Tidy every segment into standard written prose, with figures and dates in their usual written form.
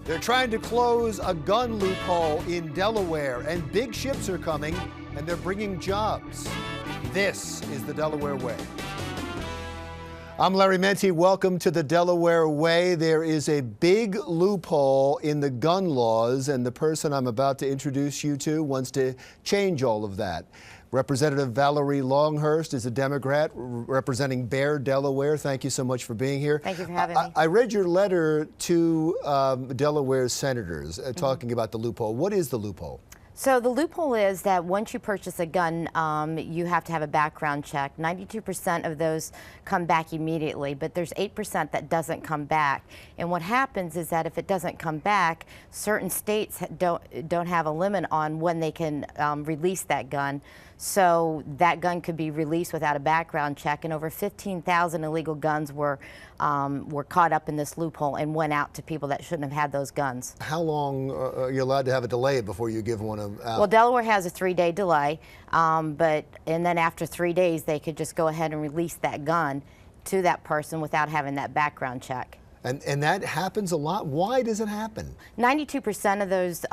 They're trying to close a gun loophole in Delaware, and big ships are coming, and they're bringing jobs. This is the Delaware Way. I'm Larry Menti. Welcome to the Delaware Way. There is a big loophole in the gun laws, and the person I'm about to introduce you to wants to change all of that. Representative Valerie Longhurst is a Democrat representing Bear, Delaware. Thank you so much for being here. Thank you for having me. I read your letter to Delaware's senators talking about the loophole. What is the loophole? So the loophole is that once you purchase a gun, you have to have a background check. 92% of those come back immediately, but there's 8% that doesn't come back. And what happens is that if it doesn't come back, certain states don't have a limit on when they can release that gun. So that gun could be released without a background check, and over 15,000 illegal guns were caught up in this loophole and went out to people that shouldn't have had those guns. How long are you allowed to have a delay before you give one out? Well, Delaware has a 3-day delay, and then after 3 days, they could just go ahead and release that gun to that person without having that background check. And that happens a lot. Why does it happen? 92% of those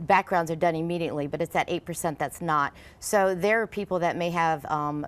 backgrounds are done immediately, but it's that 8% that's not. So there are people that may have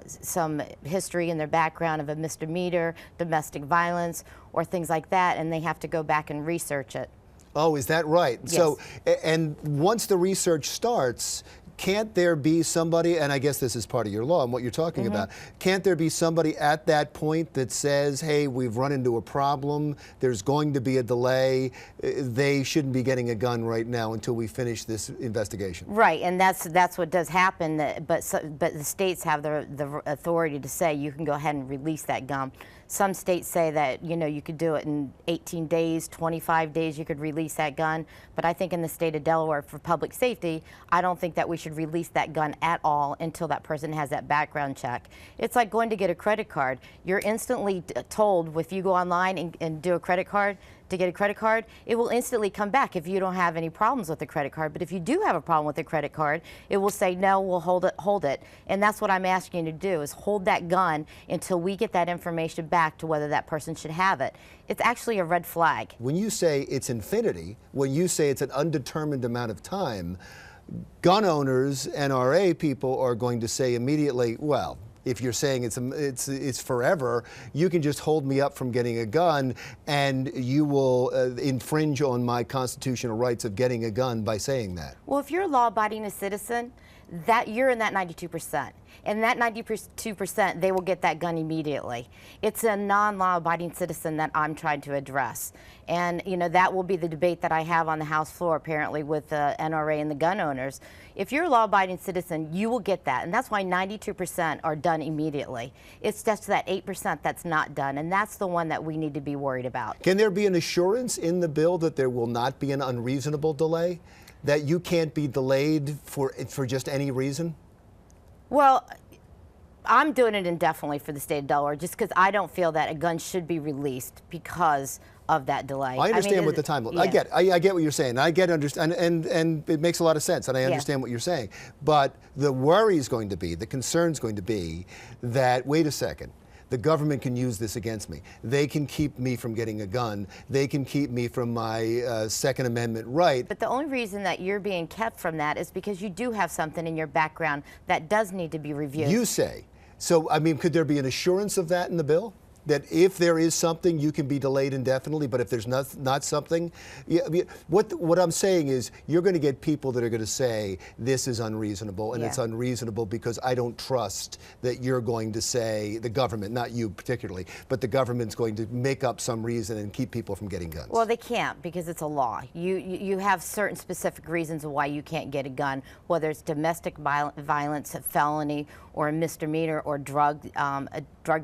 some history in their background of a misdemeanor, domestic violence, or things like that, and they have to go back and research it. Oh, is that right? Yes. So, and once the research starts, can't there be somebody, and I guess this is part of your law and what you're talking about, can't there be somebody at that point that says, hey, we've run into a problem, there's going to be a delay, they shouldn't be getting a gun right now until we finish this investigation? Right, and that's what does happen, but the states have the authority to say you can go ahead and release that gun. Some states say that, you know, you could do it in 18 days, 25 days, you could release that gun. But I think in the state of Delaware, for public safety, I don't think that we should release that gun at all until that person has that background check. It's like going to get a credit card. You're instantly told if you go online and do a credit card, to get a credit card, it will instantly come back if you don't have any problems with the credit card. But if you do have a problem with the credit card, it will say, no, we'll hold it. And that's what I'm asking you to do, is hold that gun until we get that information back to whether that person should have it. It's actually a red flag. When you say it's infinity, when you say it's an undetermined amount of time, gun owners, NRA people are going to say immediately, well, if you're saying it's forever, you can just hold me up from getting a gun, and you will infringe on my constitutional rights of getting a gun by saying that. Well, if you're a law-abiding citizen, that you're in that 92%. And that 92%, they will get that gun immediately. It's a non-law-abiding citizen that I'm trying to address. And, you know, that will be the debate that I have on the House floor, apparently, with the NRA and the gun owners. If you're a law-abiding citizen, you will get that. And that's why 92% are done immediately. It's just that 8% that's not done. And that's the one that we need to be worried about. Can there be an assurance in the bill that there will not be an unreasonable delay? That you can't be delayed for just any reason? Well, I'm doing it indefinitely for the state of Delaware just because I don't feel that a gun should be released because of that delay. I understand what the time limit. Yeah. I get what you're saying. I get understand, and it makes a lot of sense, and I understand what you're saying. But the worry is going to be, the concern is going to be that, wait a second, the government can use this against me. They can keep me from getting a gun. They can keep me from my Second Amendment right. But the only reason that you're being kept from that is because you do have something in your background that does need to be reviewed. You say. So, I mean, could there be an assurance of that in the bill? That if there is something, you can be delayed indefinitely, but if there's not something, what I'm saying is you're going to get people that are going to say this is unreasonable, and it's unreasonable because I don't trust that you're going to say, the government, not you particularly, but the government's going to make up some reason and keep people from getting guns. Well, they can't because it's a law. You have certain specific reasons why you can't get a gun, whether it's domestic violence, a felony, or a misdemeanor, or drug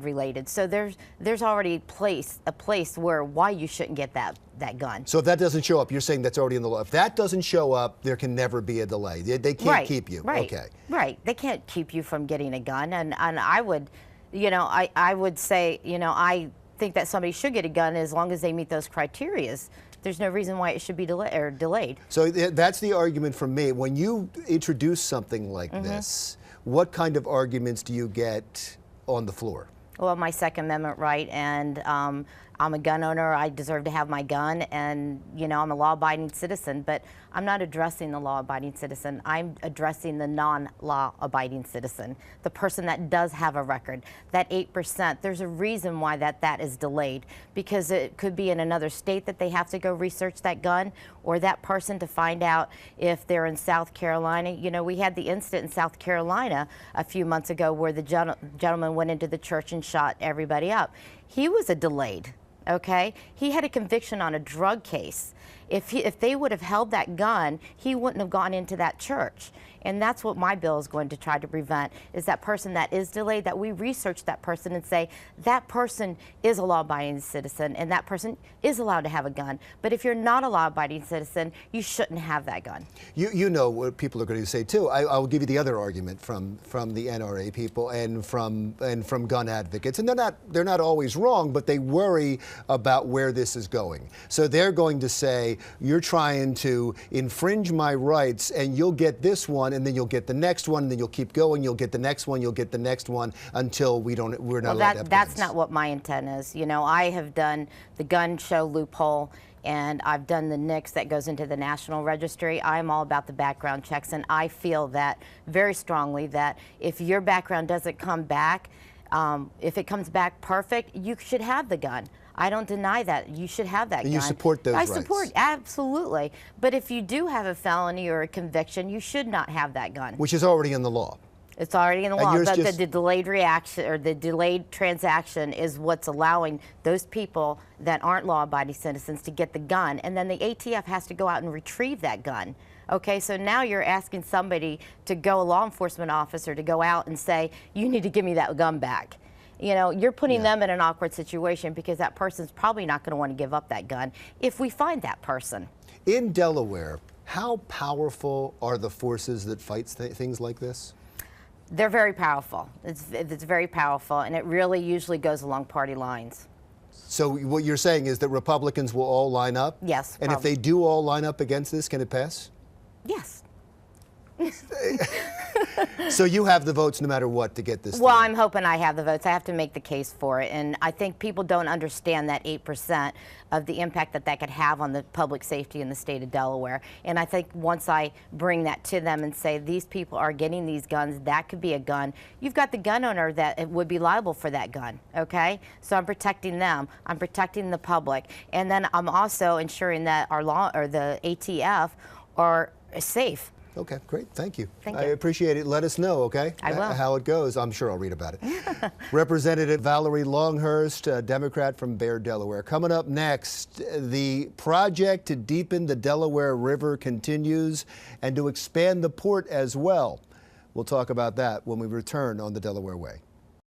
related. So there's already a place where why you shouldn't get that gun. So if that doesn't show up, you're saying that's already in the law. If that doesn't show up, there can never be a delay. They can't keep you. Right. Okay. Right. They can't keep you from getting a gun. And I would, you know, I would say, you know, I think that somebody should get a gun as long as they meet those criteria. There's no reason why it should be delayed. So that's the argument from me. When you introduce something like this, what kind of arguments do you get on the floor? Well, my Second Amendment right, and I'm a gun owner, I deserve to have my gun, and you know, I'm a law-abiding citizen, but I'm not addressing the law-abiding citizen. I'm addressing the non-law-abiding citizen, the person that does have a record. That 8%, there's a reason why that is delayed, because it could be in another state that they have to go research that gun, or that person to find out if they're in South Carolina. You know, we had the incident in South Carolina a few months ago where the gentleman went into the church and shot everybody up. He was a delayed. Okay, he had a conviction on a drug case. If they would have held that gun, he wouldn't have gone into that church. And that's what my bill is going to try to prevent, is that person that is delayed, that we research that person and say, that person is a law-abiding citizen and that person is allowed to have a gun. But if you're not a law-abiding citizen, you shouldn't have that gun. You know what people are going to say too. I'll give you the other argument from the NRA people and from gun advocates. And they're not always wrong, but they worry about where this is going. So they're going to say, you're trying to infringe my rights and you'll get this one and then you'll get the next one and then you'll keep going, you'll get the next one, you'll get the next one until we're not allowed to have guns. That's not what my intent is. You know, I have done the gun show loophole and I've done the NICS that goes into the National Registry. I'm all about the background checks, and I feel that very strongly that if your background doesn't come back, if it comes back perfect, you should have the gun. I don't deny that. You should have that gun. And you support those rights? I support, absolutely. But if you do have a felony or a conviction, you should not have that gun. Which is already in the law. It's already in the law, but the delayed reaction or the delayed transaction is what's allowing those people that aren't law-abiding citizens to get the gun, and then the ATF has to go out and retrieve that gun. Okay, so now you're asking somebody to go, a law enforcement officer, to go out and say, you need to give me that gun back. You know, you're putting them in an awkward situation because that person's probably not going to want to give up that gun if we find that person. In Delaware, how powerful are the forces that fight things like this? They're very powerful. It's very powerful, and it really usually goes along party lines. So what you're saying is that Republicans will all line up? Yes. And if they do all line up against this, can it pass? Yes. So you have the votes no matter what to get this Well, through. I'm hoping I have the votes. I have to make the case for it. And I think people don't understand that 8% of the impact that could have on the public safety in the state of Delaware. And I think once I bring that to them and say, these people are getting these guns, that could be a gun. You've got the gun owner that would be liable for that gun, okay? So I'm protecting them. I'm protecting the public. And then I'm also ensuring that our law, or the ATF, are safe. Okay, great. Thank you. Thank you. I appreciate it. Let us know, okay? I will. How it goes. I'm sure I'll read about it. Representative Valerie Longhurst, a Democrat from Bear, Delaware. Coming up next, the project to deepen the Delaware River continues and to expand the port as well. We'll talk about that when we return on the Delaware Way.